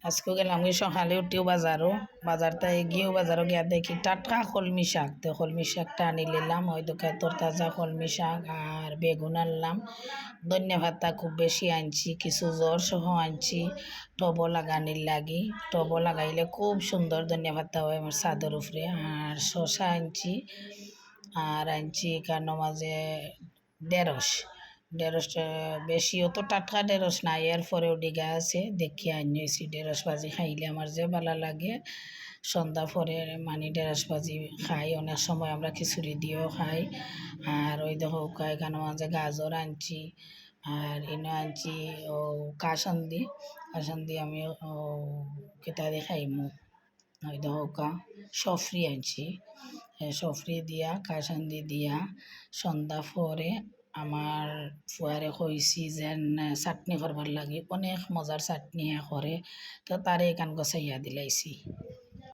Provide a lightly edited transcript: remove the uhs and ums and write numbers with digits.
আজকে গেলাম কি সকালে উঠিও বাজারটা গিয়েও বাজারও গিয়া দেখি টাটকা কলমি শাক, তো কলমি শাকটা আনি নিলাম। ওই দোকান তোর তাজা কলমি শাক আর বেগুন আনলাম। ধনিয়া পাতা খুব বেশি আনছি, কিছু জ্বর সহ আনছি টবও লাগানির লাগি। টবও লাগাইলে খুব সুন্দর ধনিয়া পাতা হয় আমার ছাদের উপরে। আর শসা আনছি, আর আনছি কেন মাঝে ঢেঁড়স। ঢেঁড়সটা বেশি অত টাটকা ঢেঁড়স নাই, এরপরেও ডিগা আছে দেখি আনিয়েছি। ঢেঁড়স ভাজি খাইলে আমার যে ভালো লাগে। সন্ধ্যা পরে মানে ঢেঁড়স ভাজি খাই, অনেক সময় আমরা খিচুড়ি দিয়েও খাই। আর ওই দেখো এখানে মাঝে গাজর আনছি, আর এনে আনছি ও কাসন্দি। কাসন্দি আমি ও কেটা দিয়ে খাইমু। ওই দেখো সফরি আনছি, সফরি দিয়া কাসন্দি দিয়া সন্ধ্যা পরে আমার ফুয়ারে কইছি যে চাটনি করবার লাগে, অনেক মজার চাটনি করে, তো তারে এখান গছাইয়া দিলাইছি।